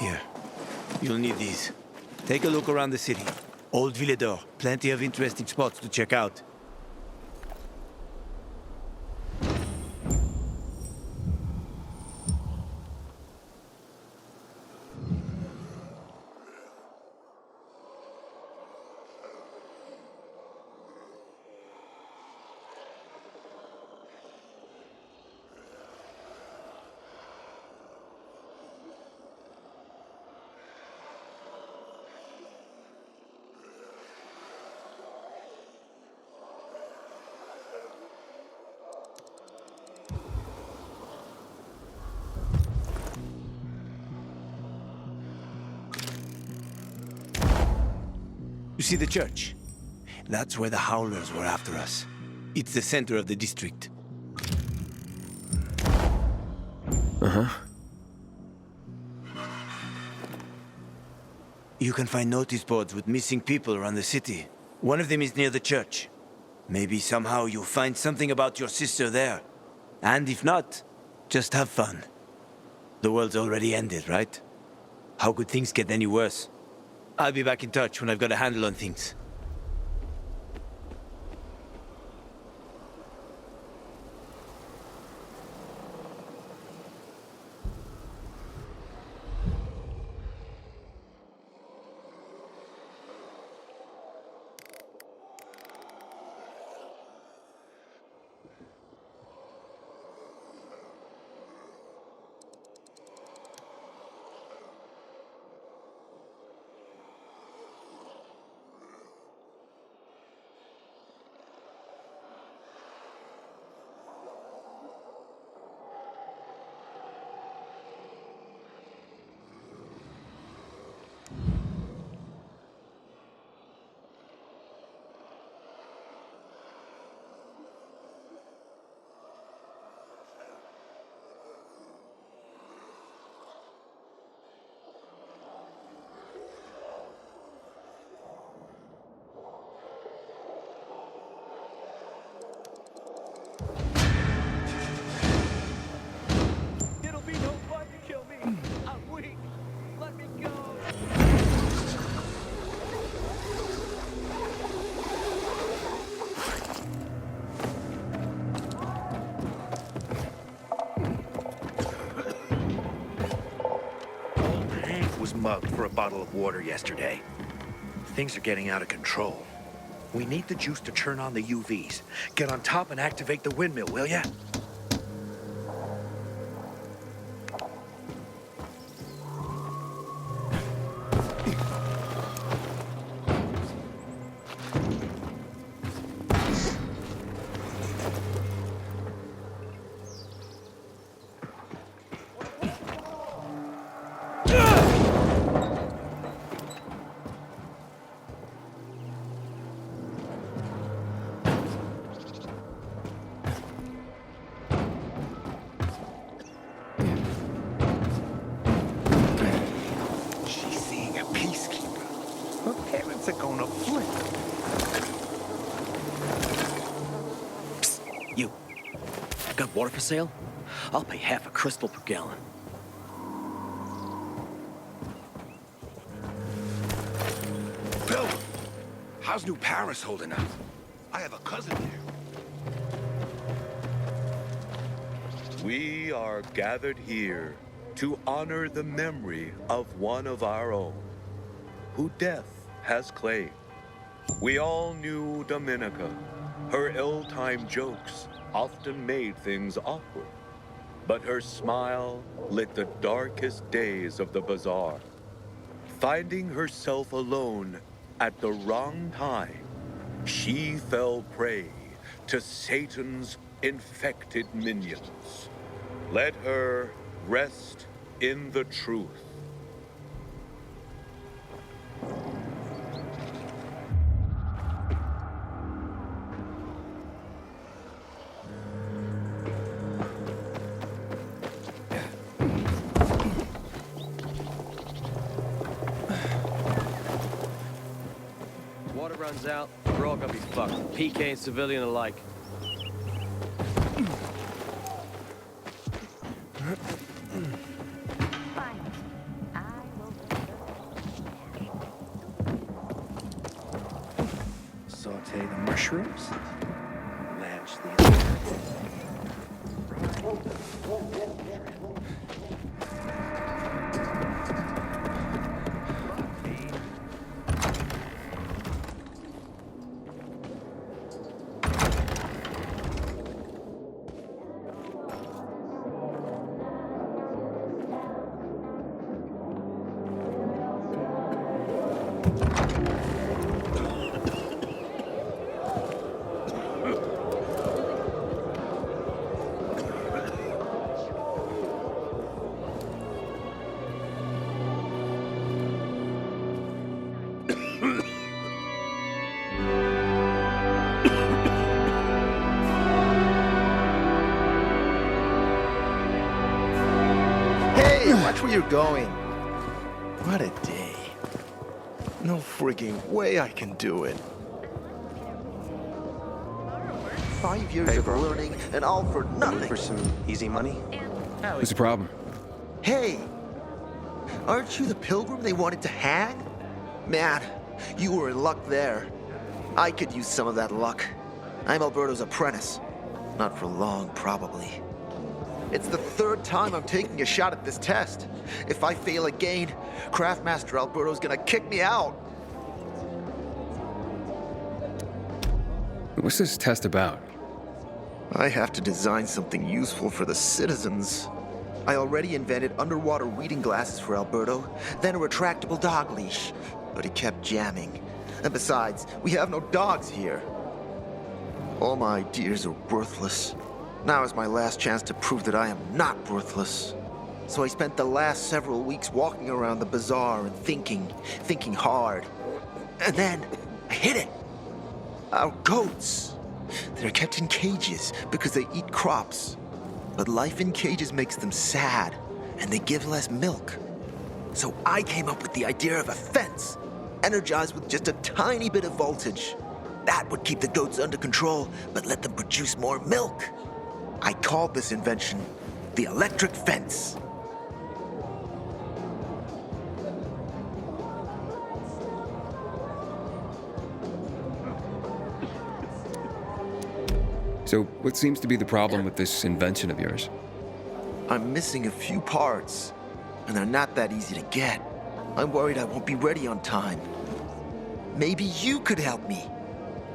Here. You'll need these. Take a look around the city. Old Villedor. Plenty of interesting spots to check out. You see the church? That's where the Howlers were after us. It's the center of the district. Uh-huh. You can find notice boards with missing people around the city. One of them is near the church. Maybe somehow you'll find something about your sister there. And if not, just have fun. The world's already ended, right? How could things get any worse? I'll be back in touch when I've got a handle on things. Mugged for a bottle of water yesterday. Things are getting out of control. We need the juice to turn on the UVs. Get on top and activate the windmill, will ya? Water for sale? I'll pay half a crystal per gallon. Bill, how's New Paris holding up? I have a cousin there. We are gathered here to honor the memory of one of our own, who death has claimed. We all knew Dominica. Her ill-timed jokes often made things awkward, but her smile lit the darkest days of the bazaar. Finding herself alone at the wrong time, she fell prey to Satan's infected minions. Let her rest in the truth. Water runs out, we're all gonna be fucked. PK and civilian alike. Finally, I mushrooms? Latch these. Hey, watch where you're going. What a day. No frigging way I can do it. 5 years of learning and all for nothing. For some easy money? What's the problem? Hey, aren't you the pilgrim they wanted to hang? Man, you were in luck there. I could use some of that luck. I'm Alberto's apprentice. Not for long, probably. It's the third time I'm taking a shot at this test. If I fail again, Craftmaster Alberto's gonna kick me out. What's this test about? I have to design something useful for the citizens. I already invented underwater reading glasses for Alberto, then a retractable dog leash, but he kept jamming. And besides, we have no dogs here. All my ideas are worthless. Now is my last chance to prove that I am not worthless. So I spent the last several weeks walking around the bazaar and thinking hard. And then I hit it. Our goats. They're kept in cages because they eat crops. But life in cages makes them sad, and they give less milk. So I came up with the idea of a fence, energized with just a tiny bit of voltage. That would keep the goats under control, but let them produce more milk. I called this invention the electric fence. So, what seems to be the problem with this invention of yours? I'm missing a few parts, and they're not that easy to get. I'm worried I won't be ready on time. Maybe you could help me.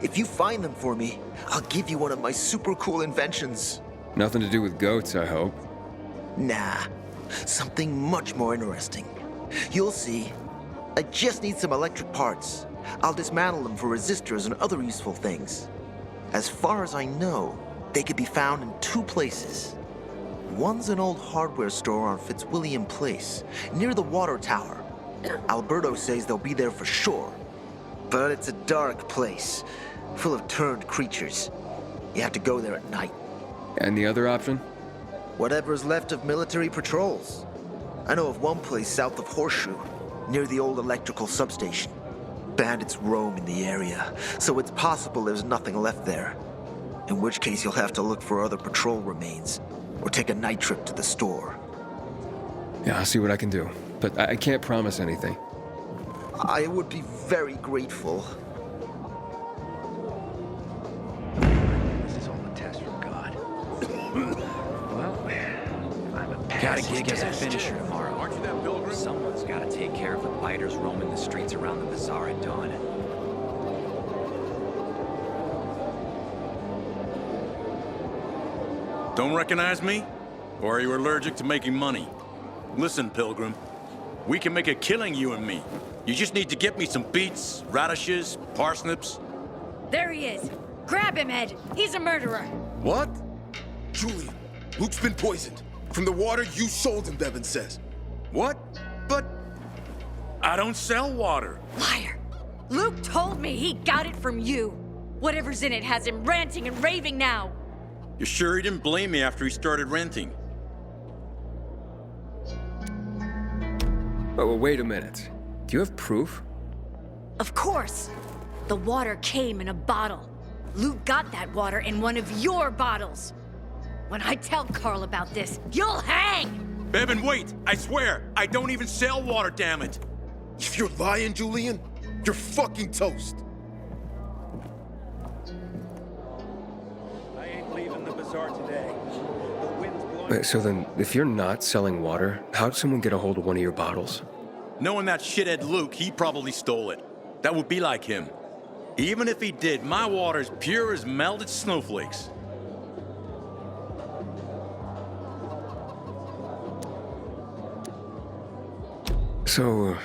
If you find them for me, I'll give you one of my super cool inventions. Nothing to do with goats, I hope. Nah, something much more interesting. You'll see. I just need some electric parts. I'll dismantle them for resistors and other useful things. As far as I know, they could be found in two places. One's an old hardware store on Fitzwilliam Place, near the water tower. Alberto says they'll be there for sure. But it's a dark place, full of turned creatures. You have to go there at night. And the other option? Whatever's left of military patrols. I know of one place south of Horseshoe, near the old electrical substation. Bandits roam in the area, so it's possible there's nothing left there. In which case you'll have to look for other patrol remains, or take a night trip to the store. Yeah, I'll see what I can do. But I can't promise anything. I would be very grateful. This is all a test from God. Well, I'm a Got a pass gig as a test. finisher tomorrow. Aren't you that pilgrim? Someone's got to take care of the biters roaming the streets around the bazaar at dawn. Don't recognize me? Or are you allergic to making money? Listen, Pilgrim. We can make a killing, you and me. You just need to get me some beets, radishes, parsnips. There he is. Grab him, Ed. He's a murderer. What? Julian, Luke's been poisoned. From the water you sold him, Bevan says. What? But I don't sell water. Liar. Luke told me he got it from you. Whatever's in it has him ranting and raving now. You sure he didn't blame me after he started renting? Oh, well, wait a minute. Do you have proof? Of course. The water came in a bottle. Luke got that water in one of your bottles. When I tell Carl about this, you'll hang! Bevan, wait! I swear, I don't even sell water, damn it! If you're lying, Julian, you're fucking toast. bizarre today. The wind's blowing. Wait, so then, if you're not selling water, how'd someone get a hold of one of your bottles? Knowing that shithead Luke, he probably stole it. That would be like him. Even if he did, my water's pure as melted snowflakes. So,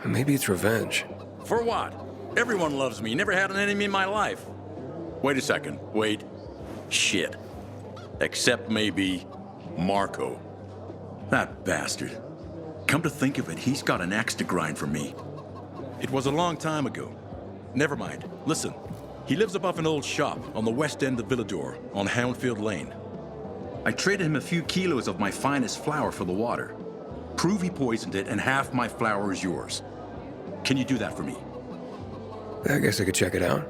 maybe it's revenge. For what? Everyone loves me. Never had an enemy in my life. Wait a second. Wait. Shit. Except maybe Marco. That bastard. Come to think of it, he's got an axe to grind for me. It was a long time ago. Never mind. Listen. He lives above an old shop on the west end of Villador, on Houndfield Lane. I traded him a few kilos of my finest flour for the water. Prove he poisoned it, and half my flour is yours. Can you do that for me? I guess I could check it out.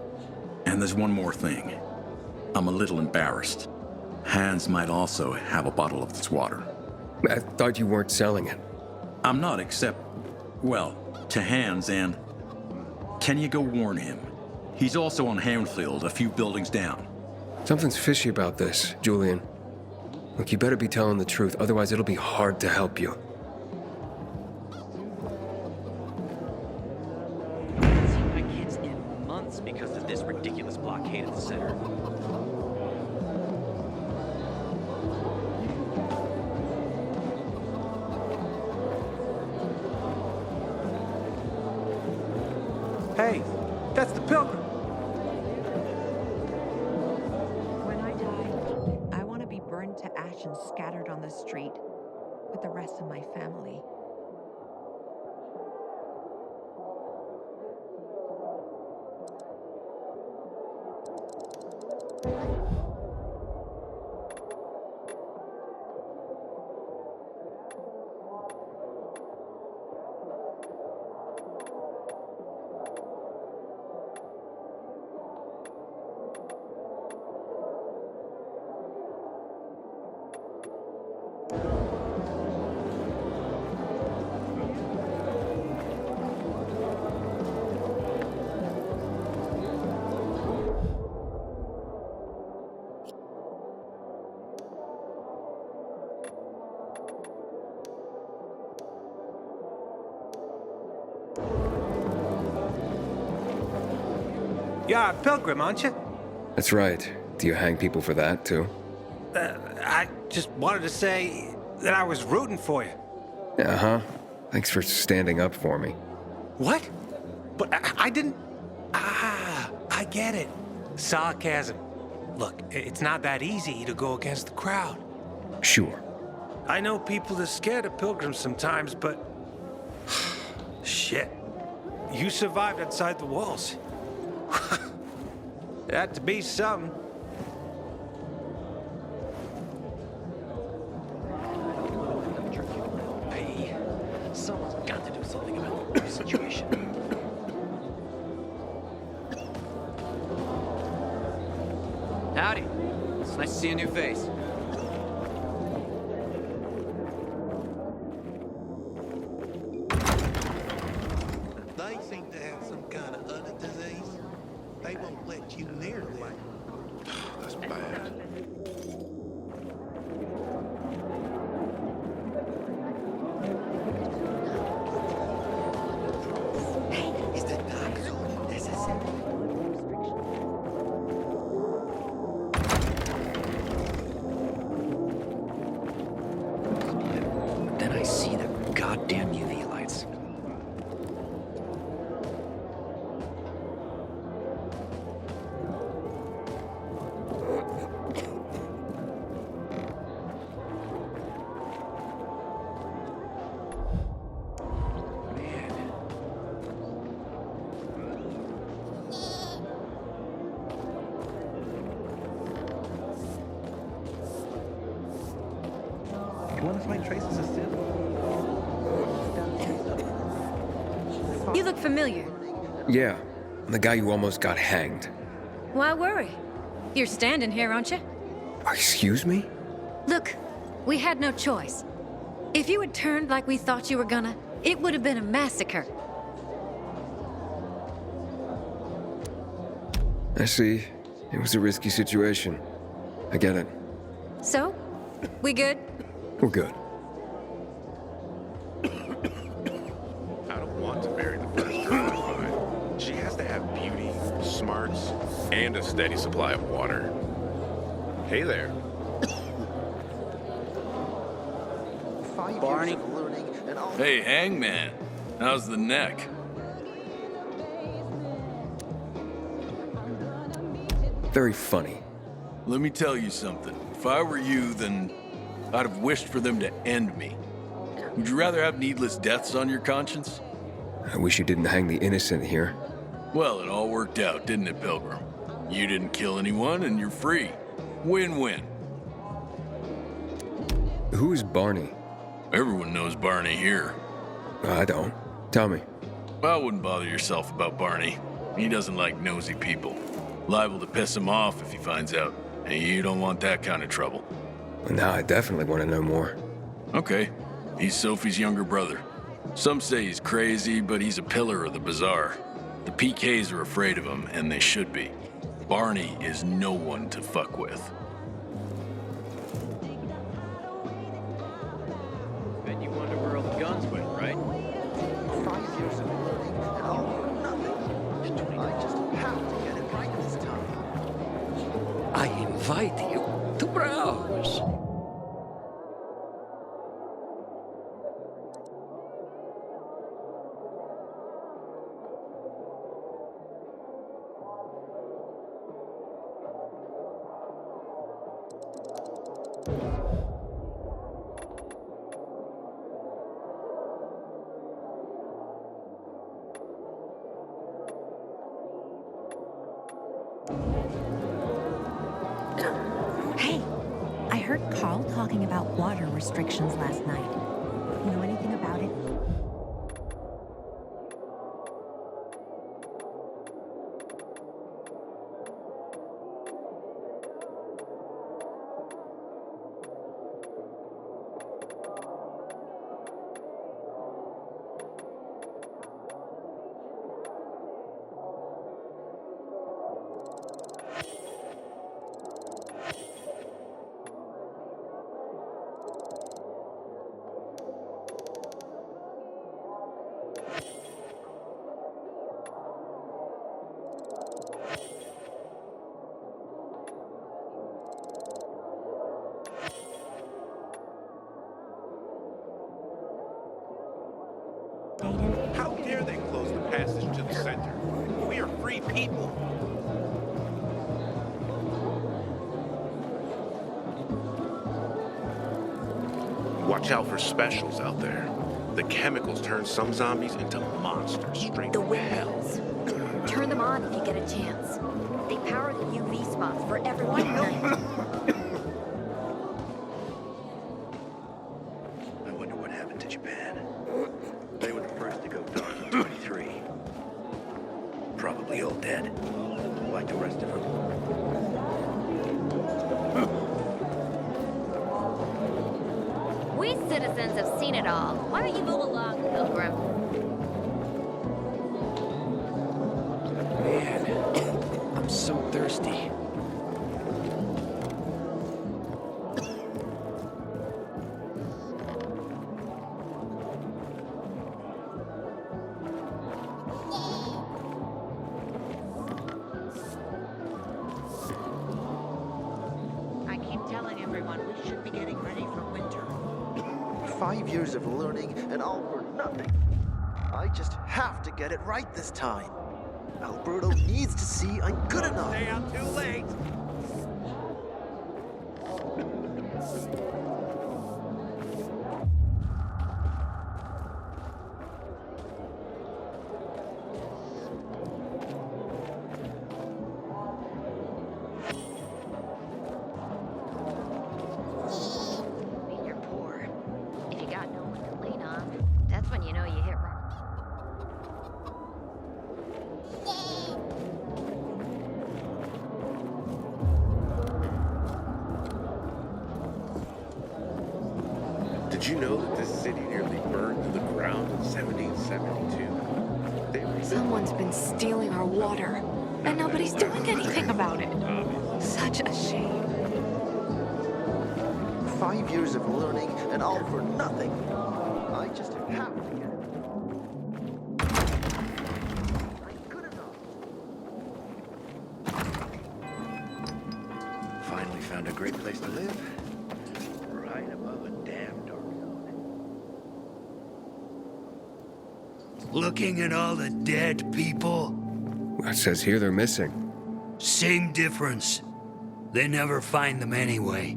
And there's one more thing. I'm a little embarrassed. Hans might also have a bottle of this water. I thought you weren't selling it. I'm not, except, well, to Hans and... Can you go warn him? He's also on Houndfield, a few buildings down. Something's fishy about this, Julian. Look, you better be telling the truth, otherwise it'll be hard to help you. I haven't seen my kids in months because of this ridiculous blockade at the center. Hey, that's the Pilgrim. When I die, I want to be burned to ash and scattered on the street with the rest of my family. You're a pilgrim, aren't you? That's right. Do you hang people for that, too? I just wanted to say that I was rooting for you. Uh-huh. Thanks for standing up for me. What? But I didn't... Ah, I get it. Sarcasm. Look, it's not that easy to go against the crowd. Sure. I know people are scared of pilgrims sometimes, but... Shit. You survived outside the walls. It had to be something. Hey, someone's got to do something about the situation. Howdy. It's nice to see a new face. They seem to have some kind of other disease. They won't let you near them. That's bad. Is the dark zone necessary? Then I see the goddamn UV lights. You want to find traces of sin? You look familiar. Yeah, I'm the guy who almost got hanged. Why worry? You're standing here, aren't you? Excuse me? Look, we had no choice. If you had turned like we thought you were gonna, it would have been a massacre. I see. It was a risky situation. I get it. So? We good? We're good. I don't want to marry the first girl I find. She has to have beauty, smarts, and a steady supply of water. Hey there. Barney. Hey, Hangman. How's the neck? Very funny. Let me tell you something. If I were you, then I'd have wished for them to end me. Would you rather have needless deaths on your conscience? I wish you didn't hang the innocent here. Well, it all worked out, didn't it, Pilgrim? You didn't kill anyone, and you're free. Win-win. Who's Barney? Everyone knows Barney here. I don't. Tell me. I wouldn't bother yourself about Barney. He doesn't like nosy people. Liable to piss him off if he finds out. And you don't want that kind of trouble. Now I definitely want to know more. Okay. He's Sophie's younger brother. Some say he's crazy, but he's a pillar of the bazaar. The PKs are afraid of him, and they should be. Barney is no one to fuck with. Bet you wonder where all the guns went, right? 5 years of learning and all for nothing. I just have to get it right this time. I invite you to browse. Hey, I heard Carl talking about water restrictions last night. You know anything about it? How dare they close the passage to the center? We are free people. Watch out for specials out there. The chemicals turn some zombies into monsters straight The from hell. windmills. Turn them on if you get a chance. They power the UV spots for everyone at night. I wonder what happened to Japan. They were the first to go dark in 23. Probably all dead. Like the rest of them. We citizens have seen it all. Why don't you move along, Pilgrim? Man, I'm so thirsty. I keep telling everyone we should be getting ready for winter. 5 years of learning and all for nothing. I just have to get it right this time. Alberto needs to see I'm good enough. Stay out too late. When you're poor, if you got no one to lean on, that's when you know you hit rock. Did you know that this city nearly burned to the ground in 1772? Someone's been stealing our water, and nobody's doing anything about it. Such a shame. 5 years of learning, and all for nothing. I just have to get it. Finally found a great place to live. Right above a damn dark zone. Looking at all the dead people, It says here they're missing. same difference. They never find them anyway.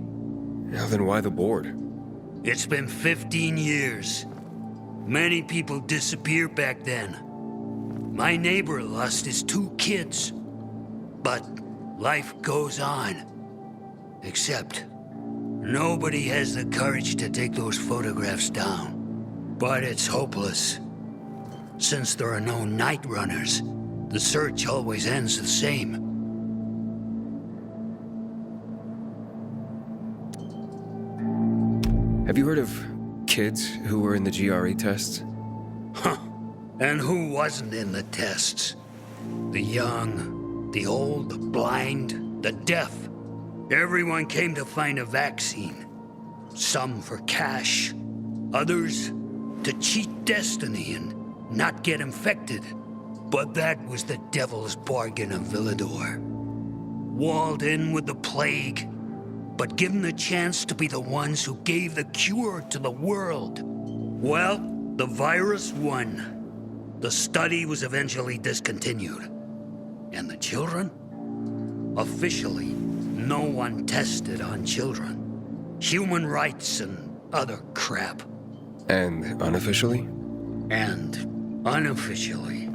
Now then why the board? It's been 15 years. Many people disappeared back then. My neighbor lost his 2 kids. But life goes on. Except, nobody has the courage to take those photographs down. But it's hopeless. Since there are no night runners, the search always ends the same. Have you heard of kids who were in the GRE tests? Huh. And who wasn't in the tests? The young, the old, the blind, the deaf. Everyone came to find a vaccine. Some for cash, others to cheat destiny and not get infected. But that was the devil's bargain of Villador. Walled in with the plague, but given the chance to be the ones who gave the cure to the world. Well, the virus won. The study was eventually discontinued. And the children? Officially, no one tested on children. Human rights and other crap. And unofficially? And unofficially.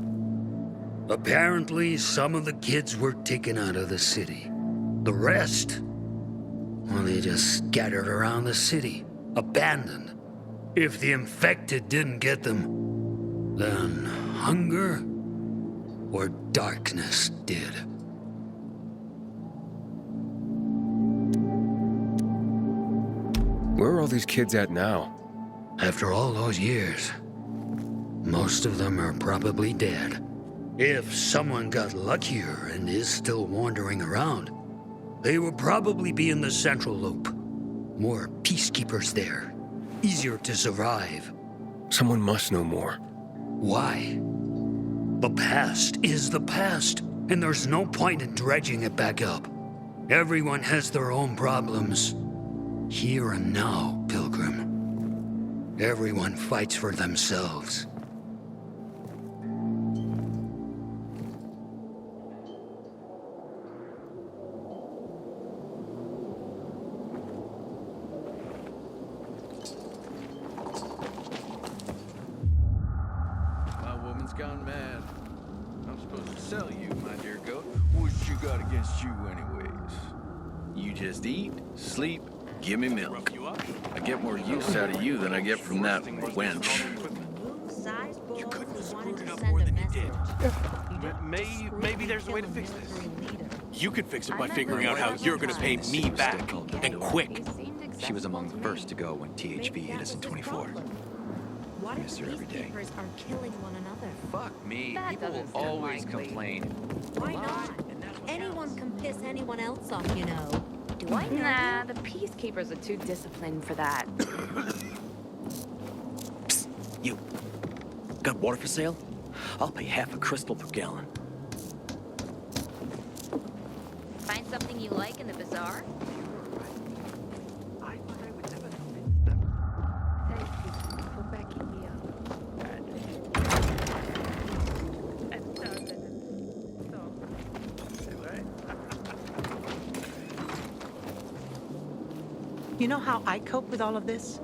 Apparently, some of the kids were taken out of the city. The rest, well, they just scattered around the city, abandoned. If the infected didn't get them, then hunger or darkness did. Where are all these kids at now? After all those years, most of them are probably dead. If someone got luckier and is still wandering around, they will probably be in the Central Loop. More peacekeepers there. Easier to survive. Someone must know more. Why? The past is the past, and there's no point in dredging it back up. Everyone has their own problems. Here and now, Pilgrim. Everyone fights for themselves. My woman's gone mad. I'm supposed to sell you, my dear goat. What you got against you anyways? You just eat, sleep, give me milk. I get more use out of you than I get from that wench. You couldn't have screwed it up more than you did. Maybe there's a way to fix this. You could fix it by figuring out how you're gonna pay me back, and quick. She was among the first to go when THV hit us in 24. What Miss her every day. peacekeepers are killing one another? Fuck me. That People doesn't will sound always likely. complain. Why not? Anyone can piss anyone else off, you know. Do I know? Nah, the peacekeepers are too disciplined for that. Psst, you. Got water for sale? I'll pay half a crystal per gallon. Find something you like in the bazaar? You know how I cope with all of this?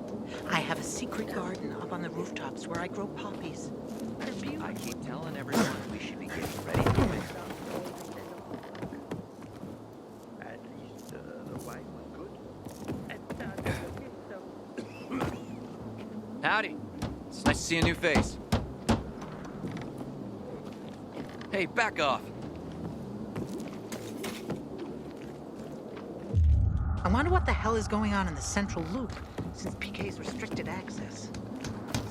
I have a secret garden up on the rooftops where I grow poppies. I keep telling everyone we should be getting ready for winter. At least the white one good. Howdy. It's nice to see a new face. Hey, back off. I wonder what the hell is going on in the Central Loop, since PK's restricted access.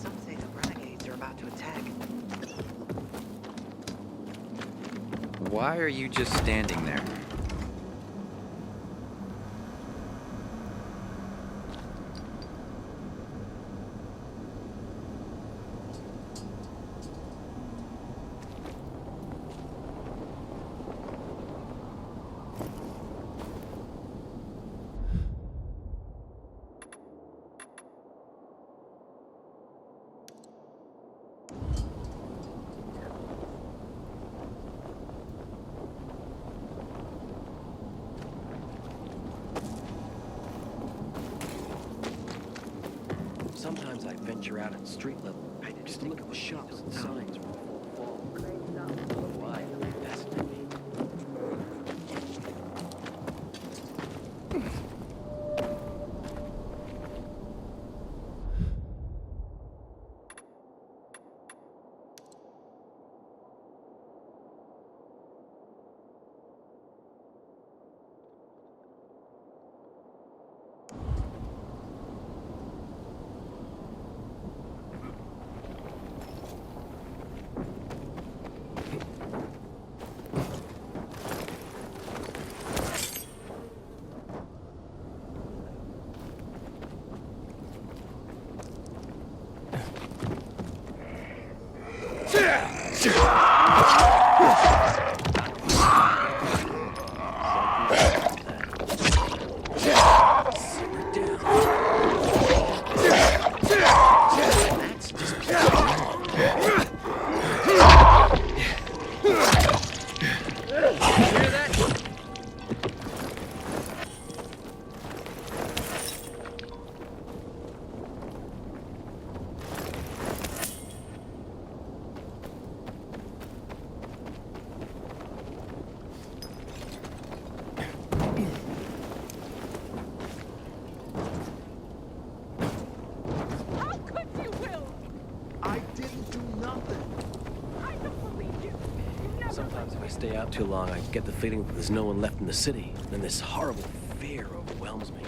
Some say the renegades are about to attack. Why are you just standing there? venture out at street level. Just look at the shops and signs from full fall. Why? They fascinate me. Sometimes if I stay out too long, I get the feeling that there's no one left in the city, and then this horrible fear overwhelms me.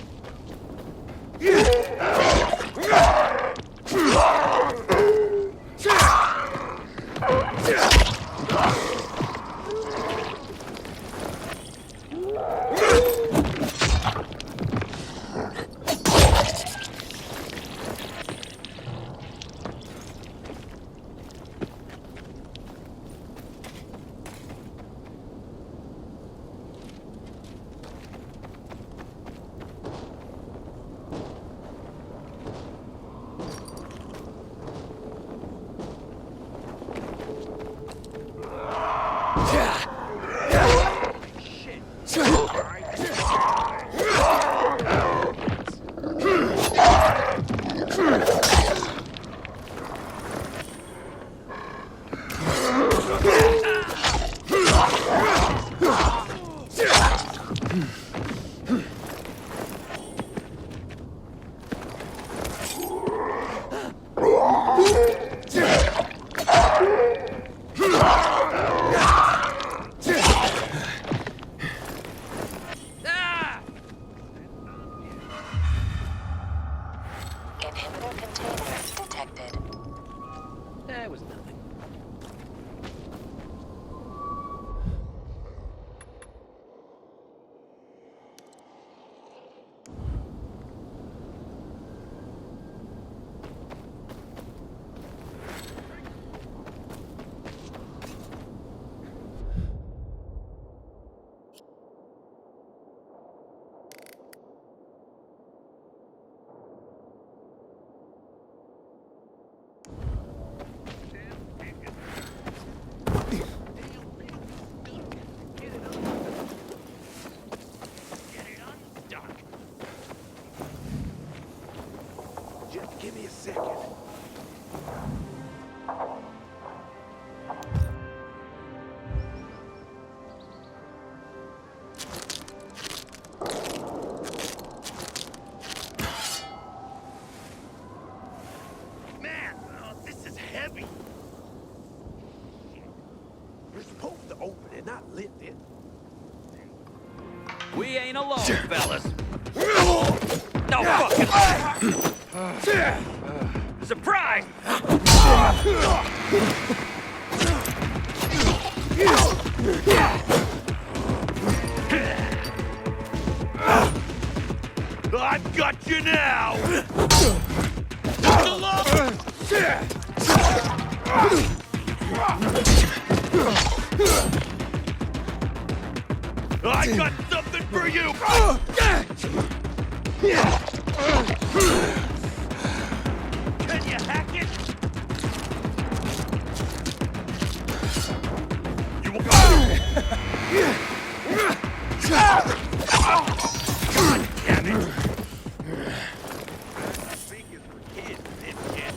That was nothing. Just give me a second. Man, this is heavy. You're supposed to open it, not lift it. We ain't alone, fellas. No fucking way. Surprise! I've got you now! I got something for you! Can you hack it? You will God damn it! Speakers for kids, dipshit.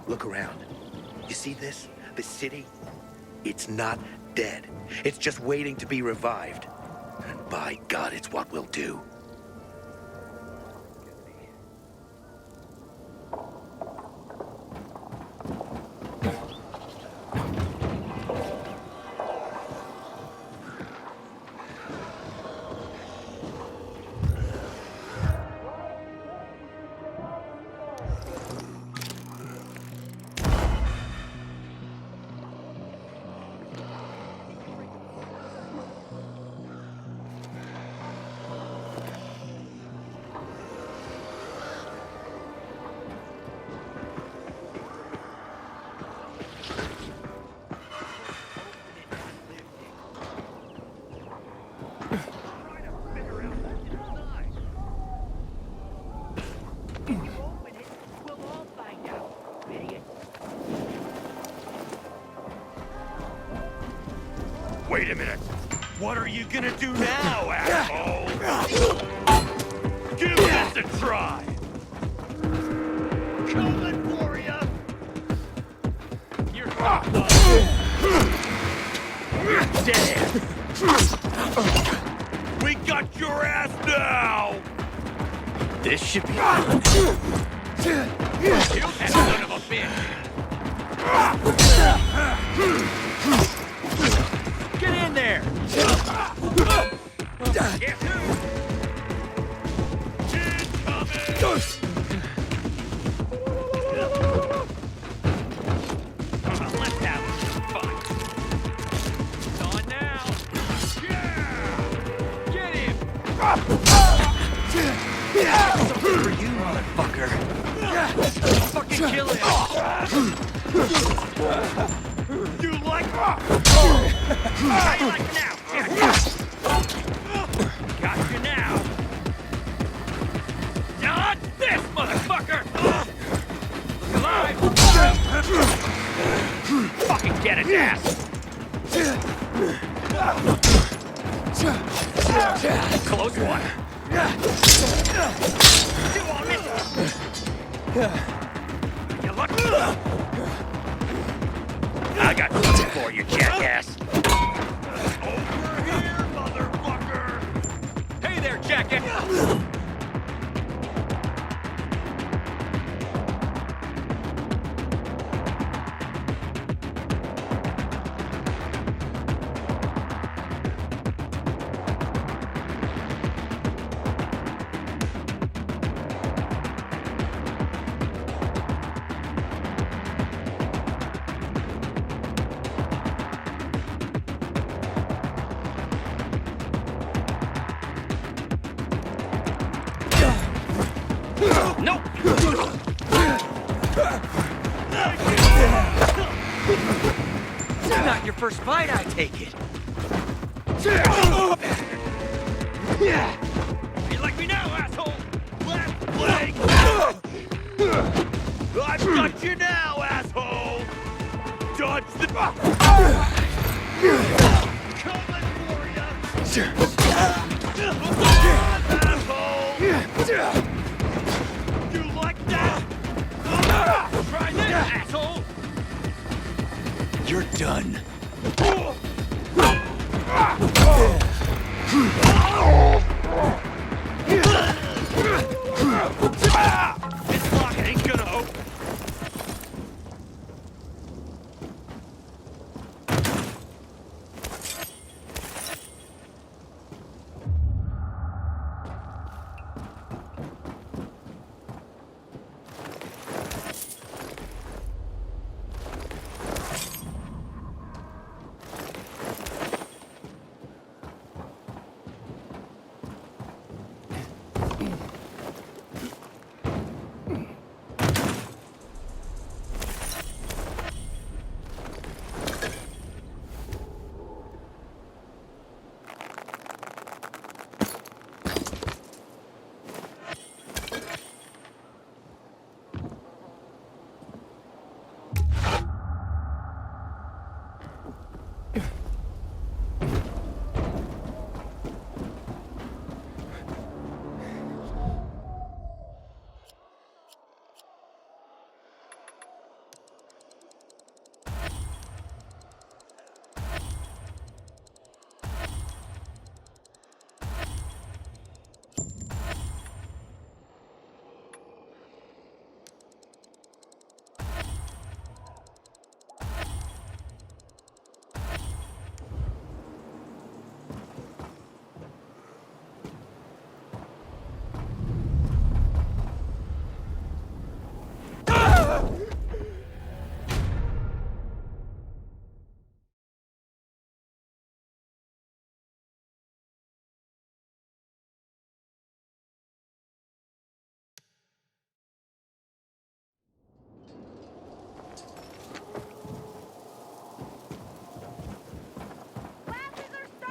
Look around. You see this? The city? It's not dead. It's just waiting to be revived. And by God, it's what we'll do. Wait a minute. What are you gonna do now, asshole? Give this a try. Coming for ya. You're dead. We got your ass now. This should be fun. You son of a bitch. Get in there! Guess who? Let's have some fun. It's on now. Yeah! Get him! Something for you, motherfucker. Fucking kill him! You like How you like now? Got you now. Not this, motherfucker! Alive! Fucking get his ass! Close one. You won't miss it. You look. I got something for you, jackass. Over here, motherfucker! Hey there, jackass! Nope! Not your first fight, I take it. You like me now, asshole? Left leg! I've got you now, asshole! Dodge the... Coming for ya! Asshole! You like that? Try this, asshole! You're done. This lock ain't gonna open.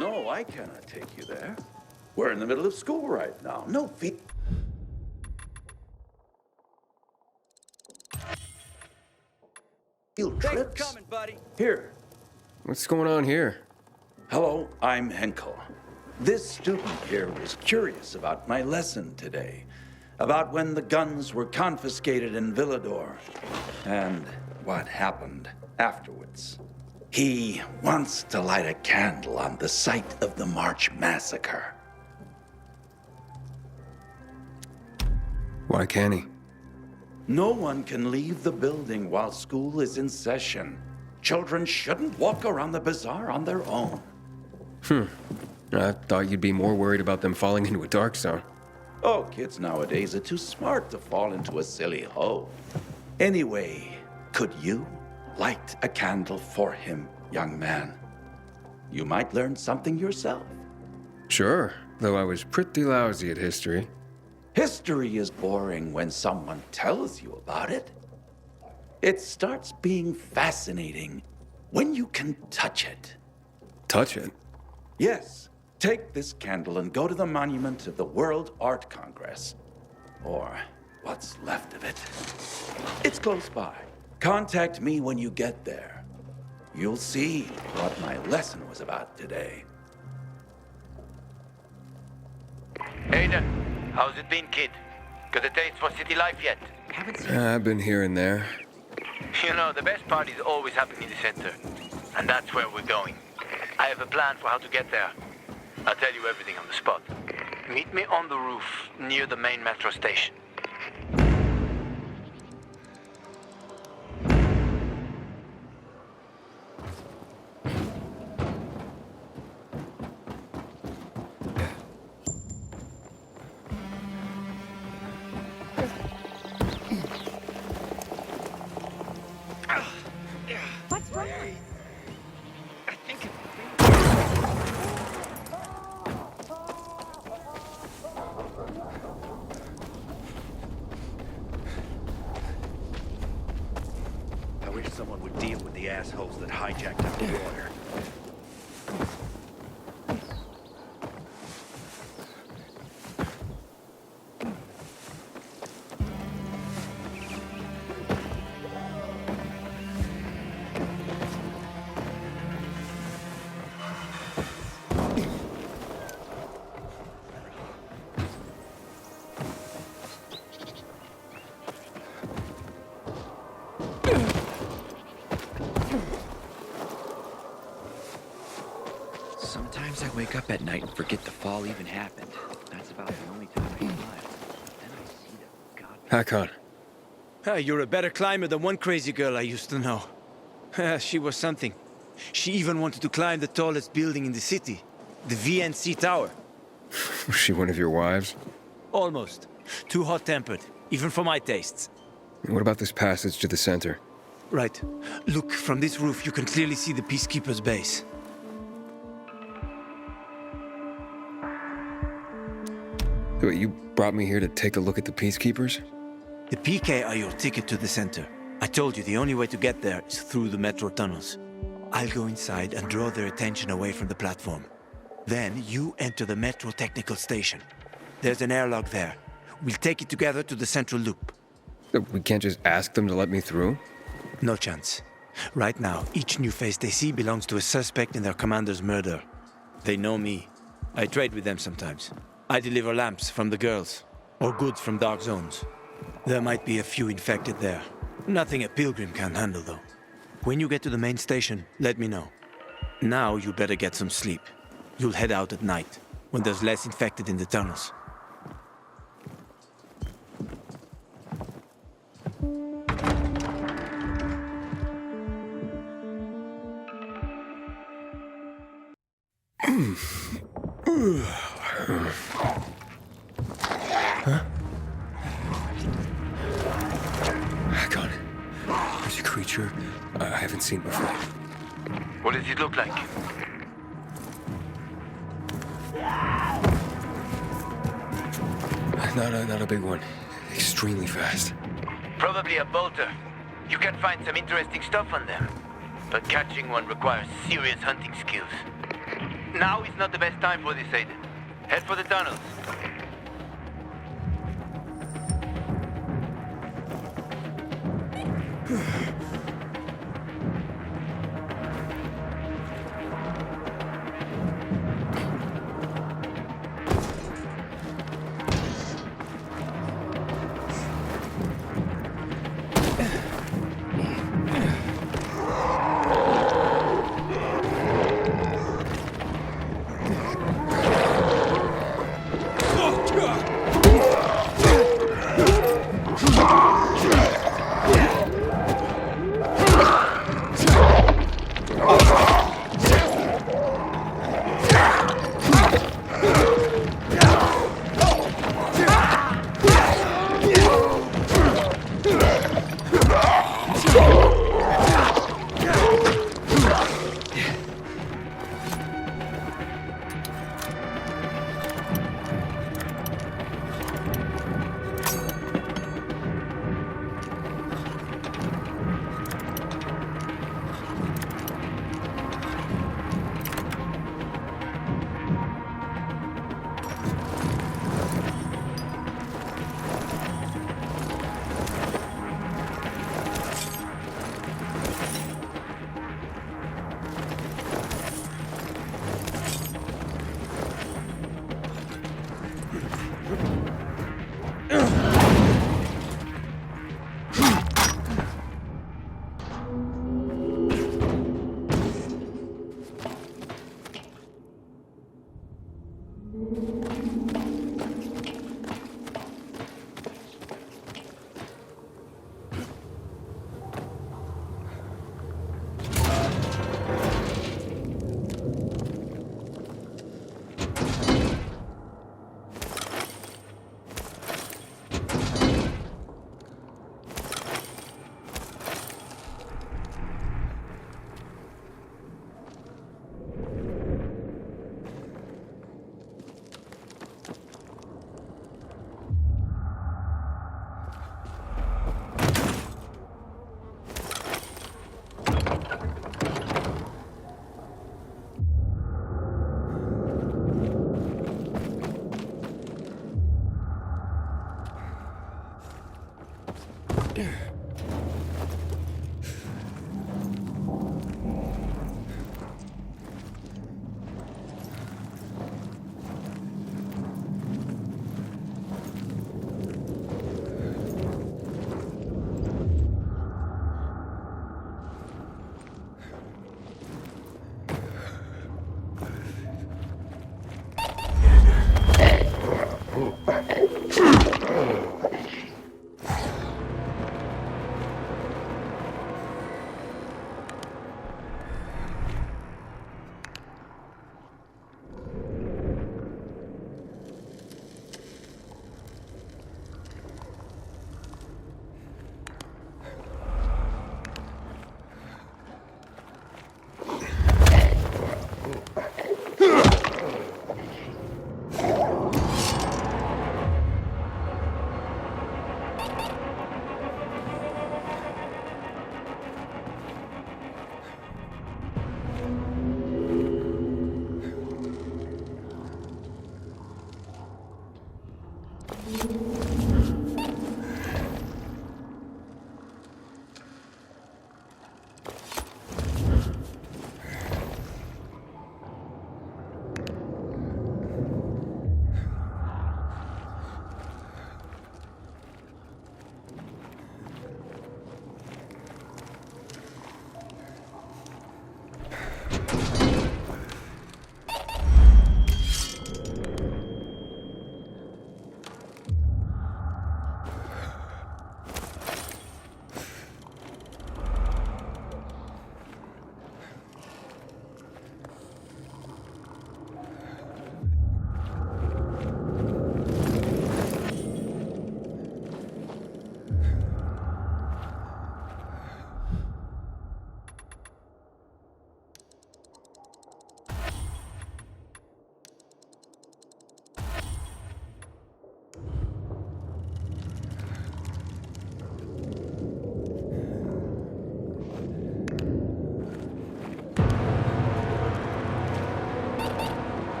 No, I cannot take you there. We're in the middle of school right now. No feet. Field Thanks for trips. coming, buddy. Here. What's going on here? Hello, I'm Henkel. This student here was curious about my lesson today, about when the guns were confiscated in Villador, and what happened afterwards. He wants to light a candle on the site of the March Massacre. Why can't he? No one can leave the building while school is in session. Children shouldn't walk around the bazaar on their own. I thought you'd be more worried about them falling into a dark zone. Oh, kids nowadays are too smart to fall into a silly hole. Anyway, could you light a candle for him, young man? You might learn something yourself. Sure, though I was pretty lousy at history. History is boring when someone tells you about it. It starts being fascinating when you can touch it. Touch it? Yes. Take this candle and go to the monument of the World Art Congress. Or what's left of it. It's close by. Contact me when you get there. You'll see what my lesson was about today. Aiden, how's it been, kid? Got a taste for city life yet? I've been here and there. You know, the best parties always happen in the center. And that's where we're going. I have a plan for how to get there. I'll tell you everything on the spot. Meet me on the roof near the main metro station. What's wrong? I think it... I wish someone would deal with the assholes that hijacked our water. Sometimes I wake up at night and forget the fall even happened. That's about the only time I smile. Then I see the god. Hakon. You're a better climber than one crazy girl I used to know. She was something. She even wanted to climb the tallest building in the city, the VNC Tower. Was she one of your wives? Almost. Too hot-tempered, even for my tastes. What about this passage to the center? Right. Look, from this roof you can clearly see the Peacekeeper's base. Wait, you brought me here to take a look at the Peacekeepers? The PK are your ticket to the center. I told you the only way to get there is through the metro tunnels. I'll go inside and draw their attention away from the platform. Then you enter the metro technical station. There's an airlock there. We'll take it together to the central loop. We can't just ask them to let me through? No chance. Right now, each new face they see belongs to a suspect in their commander's murder. They know me. I trade with them sometimes. I deliver lamps from the girls, or goods from dark zones. There might be a few infected there. Nothing a pilgrim can handle, though. When you get to the main station, let me know. Now you better get some sleep. You'll head out at night, when there's less infected in the tunnels. Huh? Hakon, there's a creature I haven't seen before. What does it look like? Not a big one. Extremely fast. Probably a bolter. You can find some interesting stuff on them. But catching one requires serious hunting skills. Now is not the best time for this, Aiden. Head for the tunnels.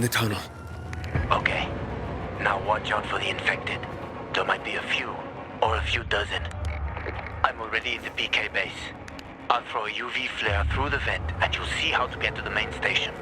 the tunnel. Okay. Now watch out for the infected. There might be a few, or a few dozen. I'm already at the PK base. I'll throw a UV flare through the vent, and you'll see how to get to the main station.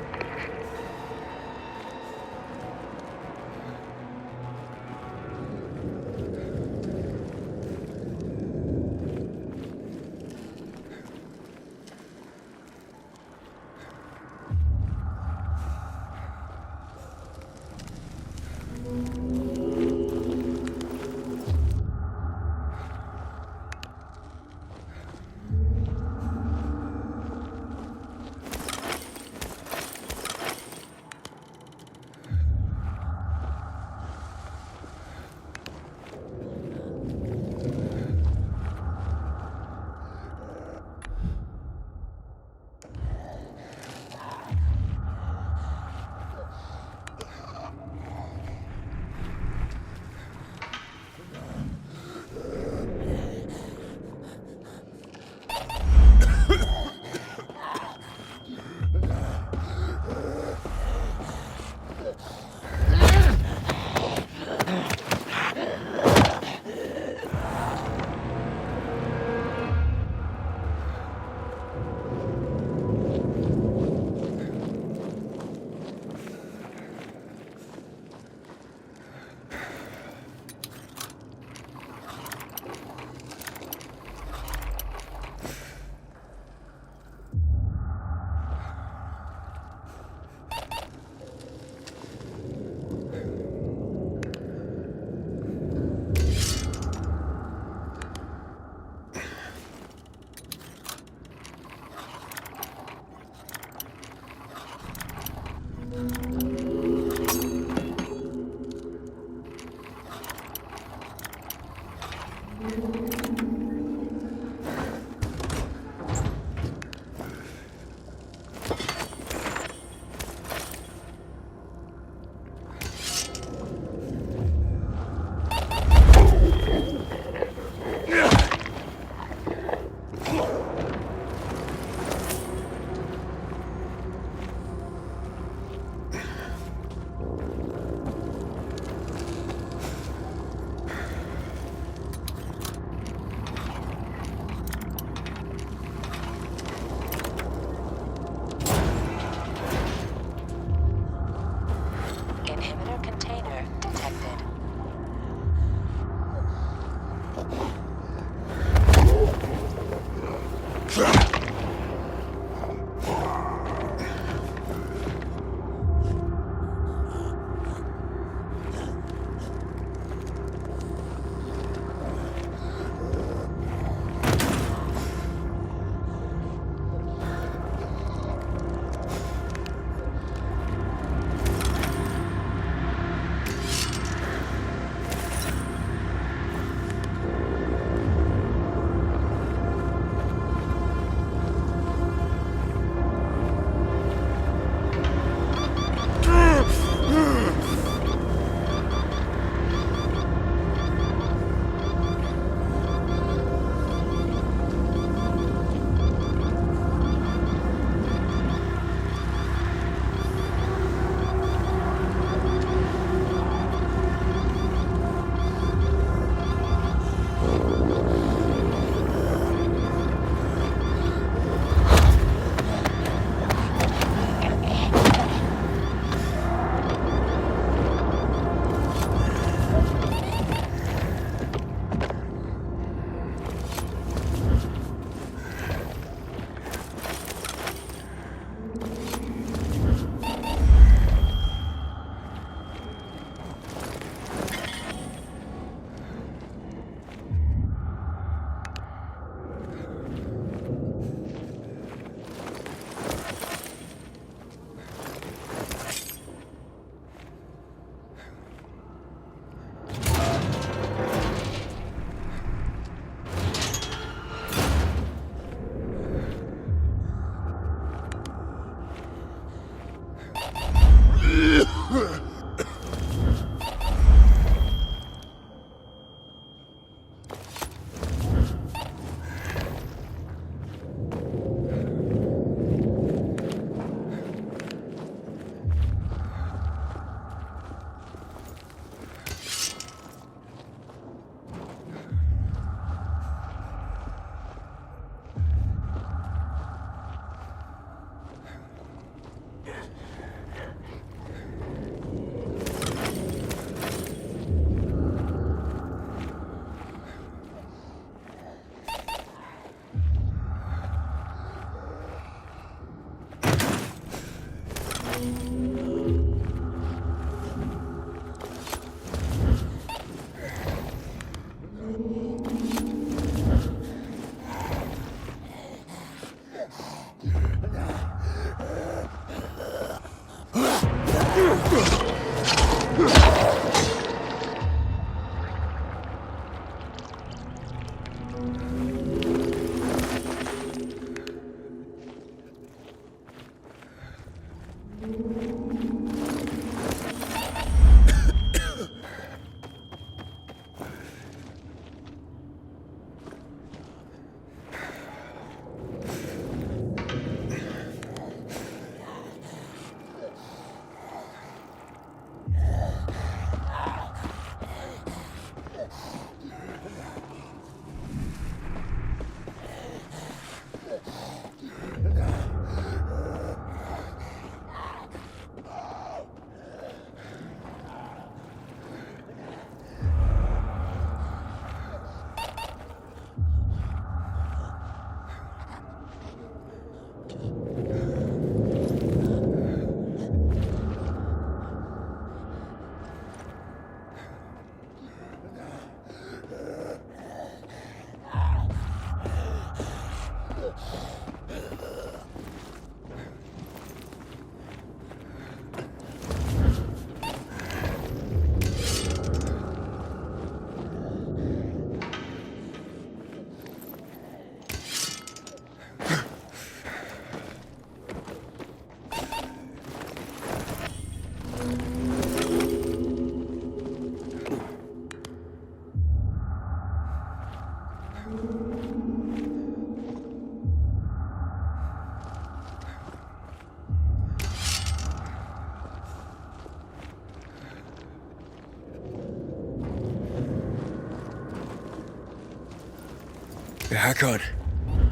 Hakon,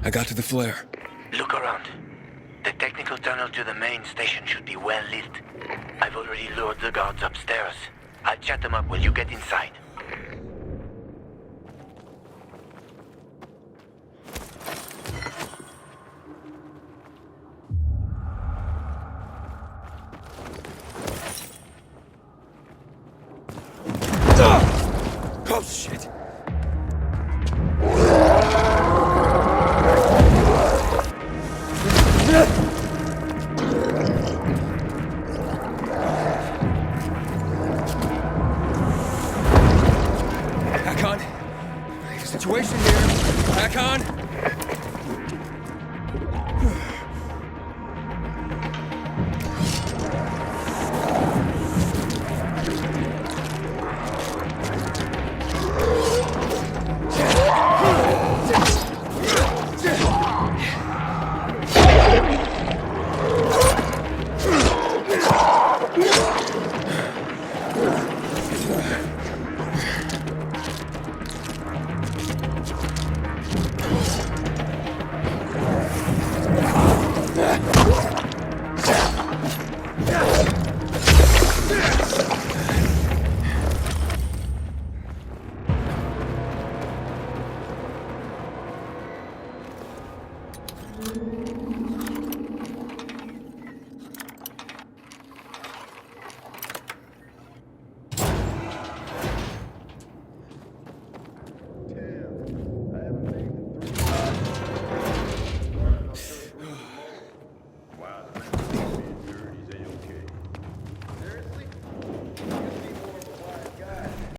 I got to the flare. Look around. The technical tunnel to the main station should be well lit. I've already lured the guards upstairs. I'll chat them up while you get inside. Oh, shit! Hakon? Situation here. Hakon?